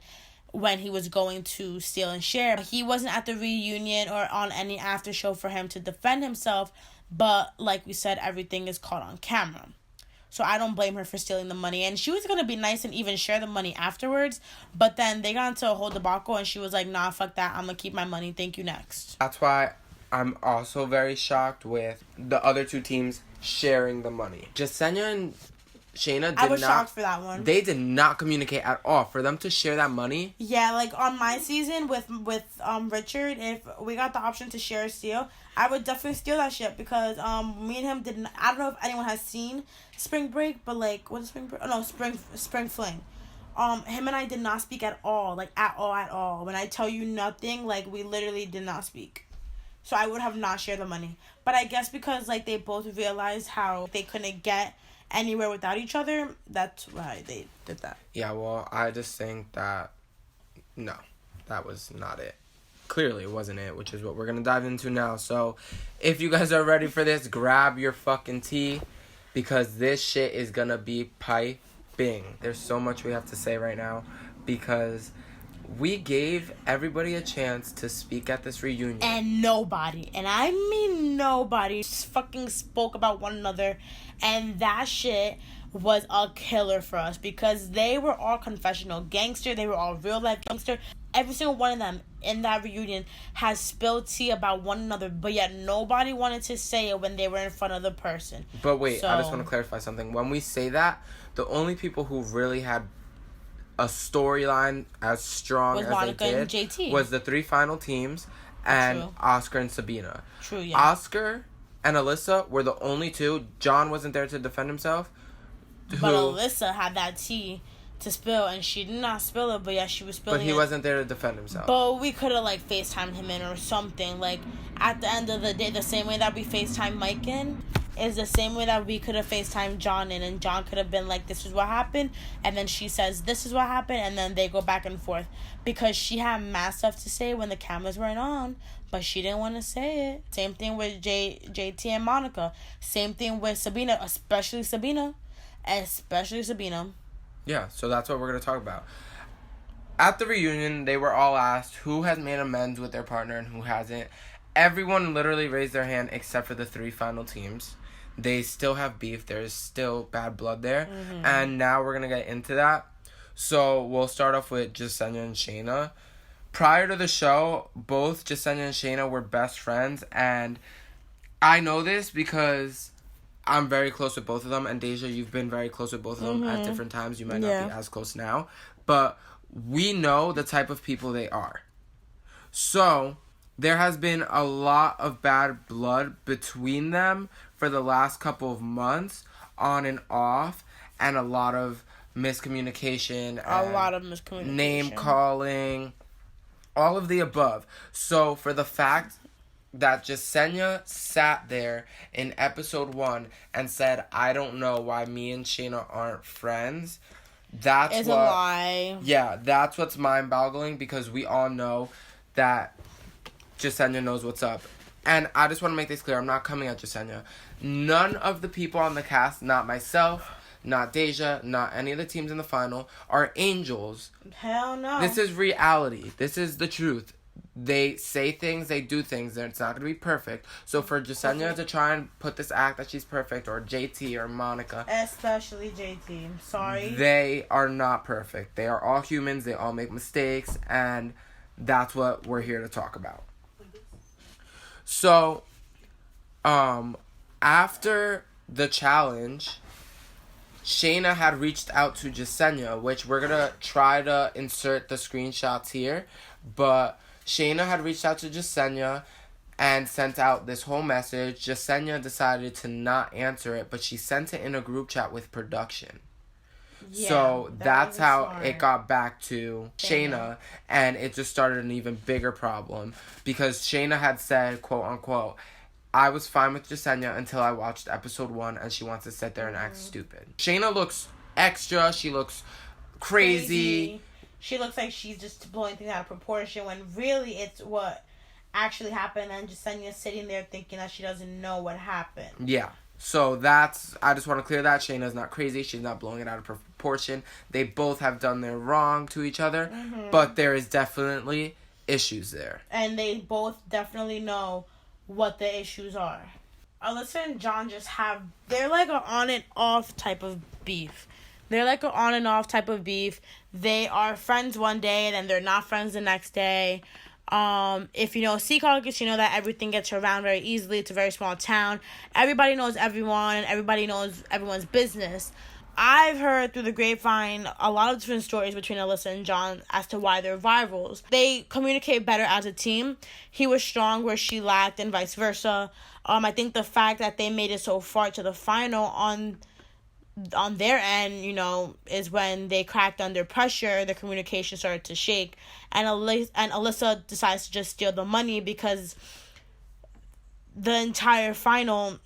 when he was going to steal and share. He wasn't at the reunion or on any after show for him to defend himself. But like we said, everything is caught on camera. So I don't blame her for stealing the money. And she was going to be nice and even share the money afterwards. But then they got into a whole debacle and she was like, nah, fuck that. I'm going to keep my money. Thank you, next. That's why I'm also very shocked with the other two teams sharing the money. Jasenia and Shayna I was shocked for that one. They did not communicate at all. For them to share that money. Yeah, like on my season with Richard, if we got the option to share or steal, I would definitely steal that shit because me and him didn't. I don't know if anyone has seen Spring Break, but like what is Spring Break? Oh no, Spring Fling. Him and I did not speak at all, like at all. When I tell you nothing, like we literally did not speak. So I would have not shared the money. But I guess because like they both realized how they couldn't get anywhere without each other, that's why they did that. Yeah, well, I just think that no, that was not it. Clearly it wasn't it, which is what we're going to dive into now. So if you guys are ready for this, grab your fucking tea because this shit is gonna be piping. There's so much we have to say right now because we gave everybody a chance to speak at this reunion. And nobody, and I mean nobody, just fucking spoke about one another. And that shit was a killer for us because they were all confessional gangster. They were all real life gangster. Every single one of them in that reunion has spilled tea about one another, but yet nobody wanted to say it when they were in front of the person. But wait, I just want to clarify something. When we say that, the only people who really had a storyline as strong as Monica they did and JT. was the 3 final teams and True. Oscar and Sabina. True, yeah. Oscar and Alyssa were the only 2. John wasn't there to defend himself. But Alyssa had that tea to spill, and she did not spill it, but yeah, she was spilling it. But he wasn't there to defend himself. But we could have, like, FaceTimed him in or something. Like, at the end of the day, the same way that we FaceTime Mike in is the same way that we could have FaceTimed John in, and John could have been like, this is what happened, and then she says, this is what happened, and then they go back and forth. Because she had mad stuff to say when the cameras weren't on, but she didn't want to say it. Same thing with JT and Monica. Same thing with Sabina, especially Sabina. Yeah, so that's what we're going to talk about. At the reunion, they were all asked who has made amends with their partner and who hasn't. Everyone literally raised their hand except for the 3 final teams. They still have beef. There's still bad blood there. Mm-hmm. And now we're going to get into that. So we'll start off with Jasenia and Shayna. Prior to the show, both Jasenia and Shayna were best friends. And I know this because I'm very close with both of them. And Deja, you've been very close with both of them at different times. You might not be as close now. But we know the type of people they are. So there has been a lot of bad blood between them for the last couple of months, on and off, and a lot of miscommunication. Name calling, all of the above. So for the fact that Jasenia sat there in episode 1 and said, I don't know why me and Shayna aren't friends, that's a lie. Yeah, that's what's mind-boggling because we all know that Jasenia knows what's up. And I just want to make this clear, I'm not coming at Jasenia. None of the people on the cast, not myself, not Deja, not any of the teams in the final, are angels. Hell no. This is reality. This is the truth. They say things, they do things, and it's not going to be perfect. So for Jasenia to try and put this act that she's perfect, or JT or Monica. Especially JT. I'm sorry. They are not perfect. They are all humans. They all make mistakes. And that's what we're here to talk about. So, after the challenge, Shayna had reached out to Jasenia, which we're going to try to insert the screenshots here. But Shayna had reached out to Jasenia and sent out this whole message. Jasenia decided to not answer it, but she sent it in a group chat with production. Yeah, so that's how smart. It got back to Shayna, and it just started an even bigger problem because Shayna had said, quote unquote, I was fine with Jasenia until I watched episode 1 and she wants to sit there and act stupid. Shayna looks extra, she looks crazy. She looks like she's just blowing things out of proportion when really it's what actually happened, and Jasenia's sitting there thinking that she doesn't know what happened. Yeah. So I just want to clear that. Shayna's not crazy. She's not blowing it out of proportion. They both have done their wrong to each other. Mm-hmm. But there is definitely issues there. And they both definitely know what the issues are. Alyssa and John they're like an on and off type of beef. They are friends one day and then they're not friends the next day. If you know Caucus, you know that everything gets around very easily. It's a very small town. Everybody knows everyone and everybody knows everyone's business. I've heard through the grapevine a lot of different stories between Alyssa and John as to why they're rivals. They communicate better as a team. He was strong where she lacked and vice versa. I think the fact that they made it so far to the final on their end, you know, is when they cracked under pressure, the communication started to shake, and Alyssa decides to just steal the money because the entire final,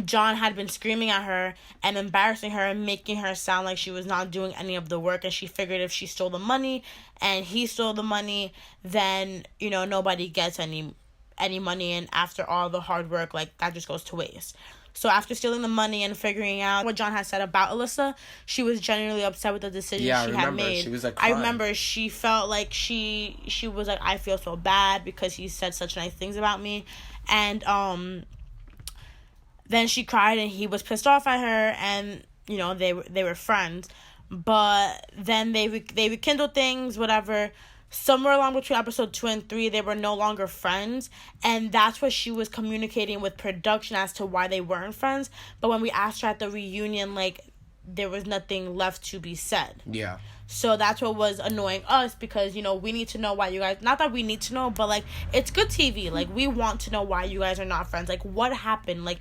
John had been screaming at her and embarrassing her and making her sound like she was not doing any of the work, and she figured if she stole the money and he stole the money, then, you know, nobody gets any money, and after all the hard work, like, that just goes to waste. So after stealing the money and figuring out what John had said about Alyssa, she was genuinely upset with the decision she had made. She was like crying. I remember she felt like she was like, I feel so bad because he said such nice things about me. And then she cried and he was pissed off at her, and you know, they were friends. But then they rekindled things, whatever. Somewhere along between episode 2 and 3, they were no longer friends, and that's what she was communicating with production as to why they weren't friends. But when we asked her at the reunion, like, there was nothing left to be said. Yeah. So that's what was annoying us, because, you know, we need to know why you guys... Not that we need to know, but, like, it's good TV. Like, we want to know why you guys are not friends. Like, what happened? Like,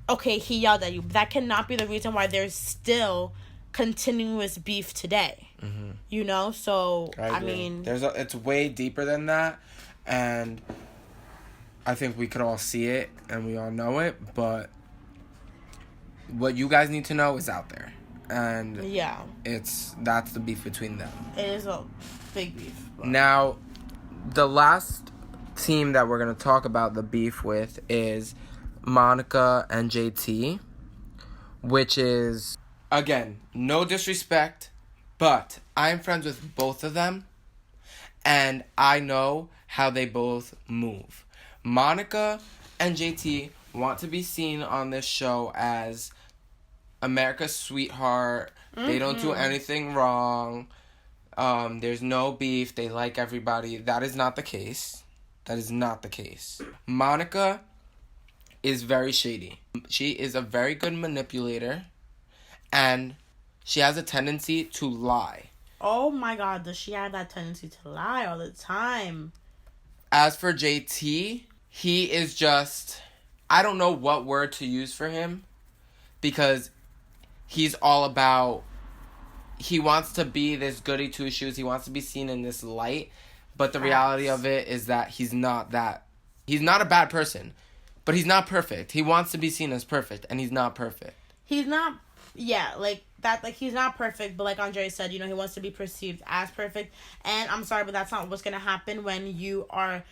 okay, he yelled at you. That cannot be the reason why there's still continuous beef today. Mm-hmm. You know, so I mean, it's way deeper than that, and I think we could all see it and we all know it, but what you guys need to know is out there, and yeah, that's the beef between them. It is a big beef. But. Now, the last team that we're gonna talk about the beef with is Monica and JT, which is, again, no disrespect, but I'm friends with both of them, and I know how they both move. Monica and JT want to be seen on this show as America's sweetheart. Mm-hmm. They don't do anything wrong. There's no beef. They like everybody. That is not the case. That is not the case. Monica is very shady. She is a very good manipulator, and she has a tendency to lie. Oh my God, does she have that tendency to lie all the time? As for JT, he is just... I don't know what word to use for him, because he's all about... He wants to be this goody two-shoes. He wants to be seen in this light, but the reality of it is that he's not that... He's not a bad person, but he's not perfect. He wants to be seen as perfect, and he's not perfect. He's not... Yeah, like... That, like, he's not perfect, but like Andre said, you know, he wants to be perceived as perfect. And I'm sorry, but that's not what's going to happen when you are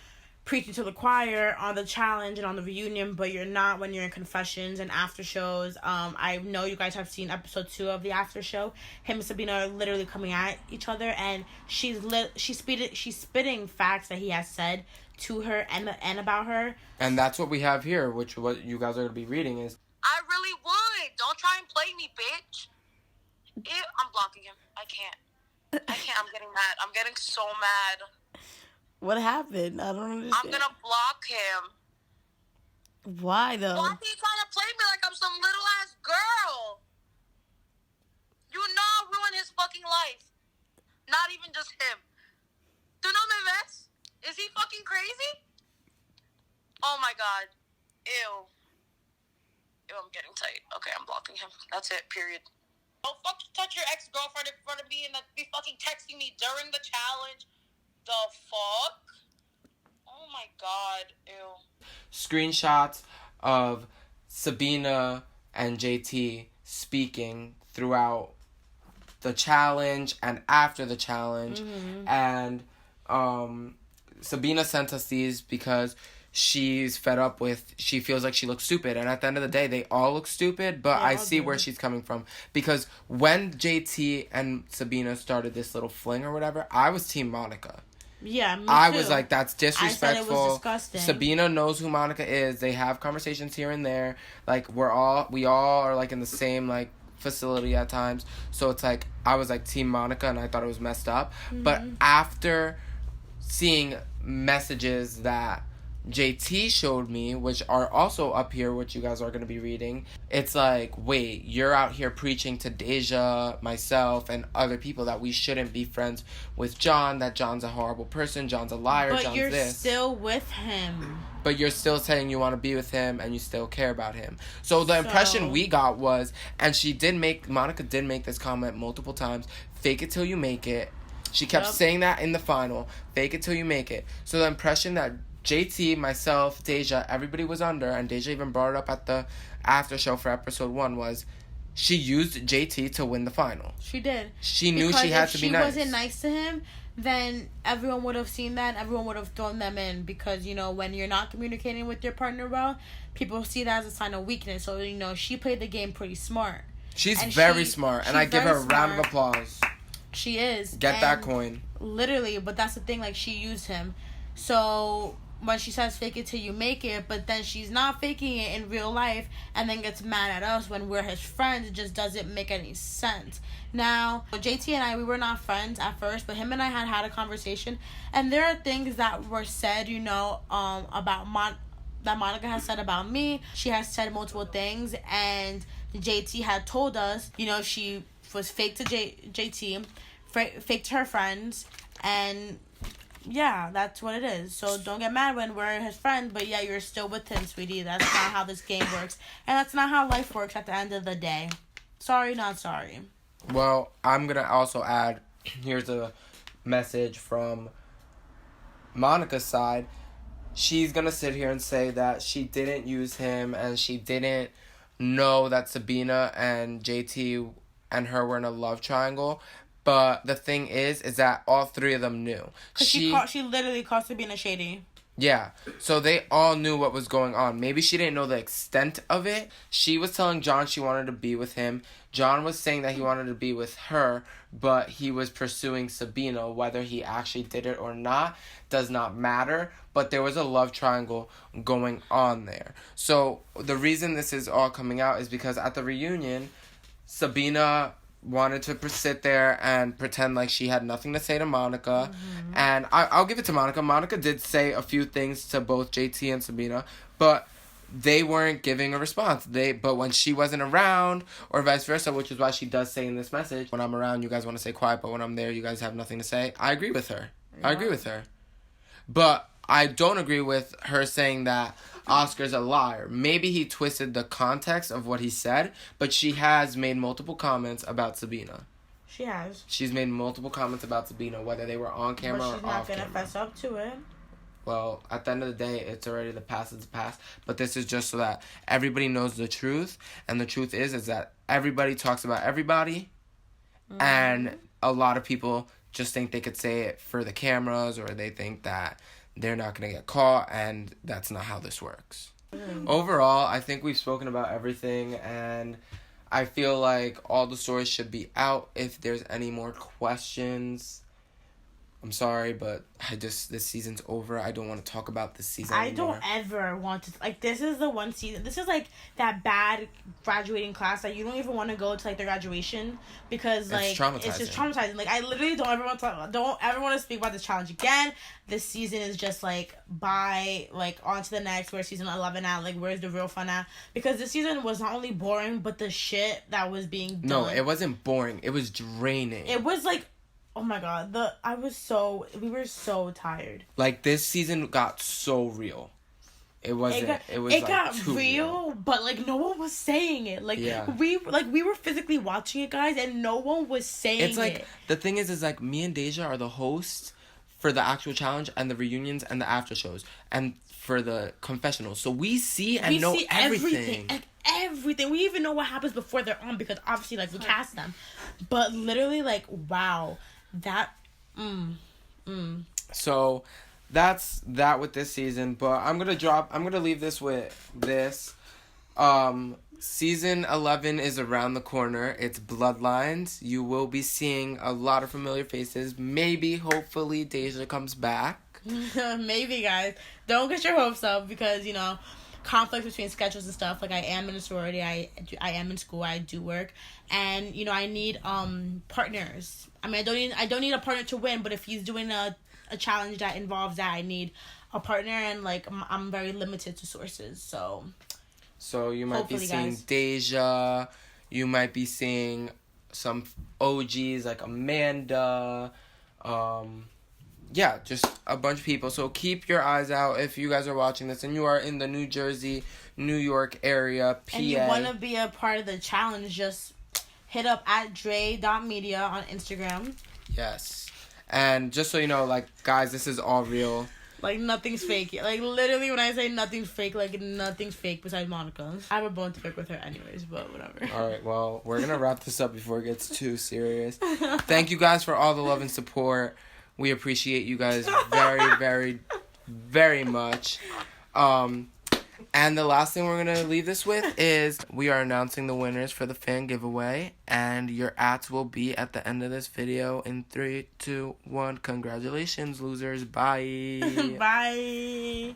preaching to the choir on the challenge and on the reunion, but you're not when you're in confessions and after shows. I know you guys have seen episode 2 of the after show. Him and Sabina are literally coming at each other, and she's spitting facts that he has said to her and about her. And that's what we have here, which what you guys are going to be reading is, I really would. Don't try and play me, bitch. I'm blocking him. I can't. I'm getting mad. I'm getting so mad. What happened? I don't understand. I'm gonna block him. Why though? Why are you trying to play me like I'm some little ass girl? You know I'll ruin his fucking life. Not even just him. ¿Tú no me ves? Is he fucking crazy? Oh my God. Ew, I'm getting tight. Okay, I'm blocking him. That's it, period. Don't fucking touch your ex-girlfriend in front of me and be fucking texting me during the challenge. The fuck? Oh my God. Ew. Screenshots of Sabina and JT speaking throughout the challenge and after the challenge. Mm-hmm. And Sabina sent us these because she's fed up with, she feels like she looks stupid, and at the end of the day they all look stupid, but I see where she's coming from, because when JT and Sabina started this little fling or whatever, I was team Monica. Yeah, me I too. was like, that's disrespectful. I said it was disgusting. Sabina knows who Monica is. They have conversations here and there. Like, we all are like in the same like facility at times, so it's like I was like team Monica, and I thought it was messed up. Mm-hmm. But after seeing messages that JT showed me, which are also up here, which you guys are going to be reading, it's like, wait, you're out here preaching to Deja, myself, and other people that we shouldn't be friends with John, that John's a horrible person, John's a liar, but John's you're this. Still with him. But you're still saying you want to be with him, and you still care about him. So the impression we got was, and Monica did make this comment multiple times, fake it till you make it. She kept saying that in the final, fake it till you make it. So the impression that JT, myself, Deja, everybody was under, and Deja even brought it up at the after show for episode 1, was she used JT to win the final. She did. She knew she had to be nice. If she wasn't nice to him, then everyone would have seen that and everyone would have thrown them in because, when you're not communicating with your partner well, people see that as a sign of weakness. So, she played the game pretty smart. She's very smart, and I give her a round of applause. She is. Get that coin. Literally, but that's the thing, like, she used him. So when she says fake it till you make it, but then she's not faking it in real life and then gets mad at us when we're his friends, it just doesn't make any sense. Now, JT and I, we were not friends at first, but him and I had a conversation, and there are things that were said, about that Monica has said about me. She has said multiple things, and JT had told us, she was fake to JT, fake to her friends, and yeah, that's what it is. So don't get mad when we're his friend, but yeah, you're still with him, sweetie. That's not how this game works, and that's not how life works at the end of the day. Sorry, not sorry. Well, I'm going to also add, here's a message from Monica's side. She's going to sit here and say that she didn't use him and she didn't know that Sabina and JT and her were in a love triangle. But the thing is that all three of them knew. Because she literally called Sabina shady. Yeah, so they all knew what was going on. Maybe she didn't know the extent of it. She was telling John she wanted to be with him. John was saying that he wanted to be with her, but he was pursuing Sabina. Whether he actually did it or not does not matter, but there was a love triangle going on there. So the reason this is all coming out is because at the reunion, Sabina wanted to sit there and pretend like she had nothing to say to Monica. Mm-hmm. And I'll give it to Monica. Monica did say a few things to both JT and Sabina, but they weren't giving a response. But when she wasn't around, or vice versa, which is why she does say in this message, when I'm around, you guys want to stay quiet, but when I'm there, you guys have nothing to say. I agree with her. Yeah. I agree with her. But I don't agree with her saying that Oscar's a liar. Maybe he twisted the context of what he said, but she has made multiple comments about Sabina. She has. She's made multiple comments about Sabina, whether they were on camera or off camera. But she's not going to fess up to it. Well, at the end of the day, it's already the past is the past. But this is just so that everybody knows the truth. And the truth is that everybody talks about everybody. Mm-hmm. And a lot of people just think they could say it for the cameras, or they think that they're not going to get caught, and that's not how this works. Mm. Overall, I think we've spoken about everything, and I feel like all the stories should be out. If there's any more questions, I'm sorry, but this season's over. I don't want to talk about this season anymore. I don't ever want to, this is the one season, this is that bad graduating class that you don't even want to go to, the graduation, because, it's traumatizing. It's just traumatizing. I literally don't ever want to speak about this challenge again. This season is just, bye, on to the next, where's season 11 at, where's the real fun at, because this season was not only boring, but the shit that was being done. No, it wasn't boring. It was draining. It was, oh my god, we were so tired. This season got so real. It got too real, but no one was saying it. Yeah. we were physically watching it, guys, and no one was saying it. The thing is me and Deja are the hosts for the actual challenge and the reunions and the after shows and for the confessionals. So we see and know everything. Everything. We even know what happens before they're on, because obviously we cast them. But literally wow. That, So, that's that with this season, but I'm gonna leave this with this. Season 11 is around the corner. It's Bloodlines. You will be seeing a lot of familiar faces. Maybe, hopefully, Deja comes back. Maybe, guys. Don't get your hopes up, because, conflicts between schedules and stuff. I am in a sorority. I am in school. I do work, and I need partners. I mean, I don't need a partner to win, but if he's doing a challenge that involves that, I need a partner, and I'm very limited to sources. So you might be seeing Deja. You might be seeing some OGs like Amanda. Yeah, just a bunch of people. So keep your eyes out if you guys are watching this and you are in the New Jersey, New York area, PA. And you want to be a part of the challenge, just hit up at dre.media on Instagram. Yes. And just so you know, guys, this is all real. Nothing's fake. Literally, when I say nothing's fake, nothing's fake besides Monica. I have a bone to pick with her anyways, but whatever. All right, well, we're going to wrap this up before it gets too serious. Thank you guys for all the love and support. We appreciate you guys very, very, very much. And the last thing we're going to leave this with is we are announcing the winners for the fan giveaway. And your ats will be at the end of this video in 3, 2, 1. Congratulations, losers. Bye. Bye.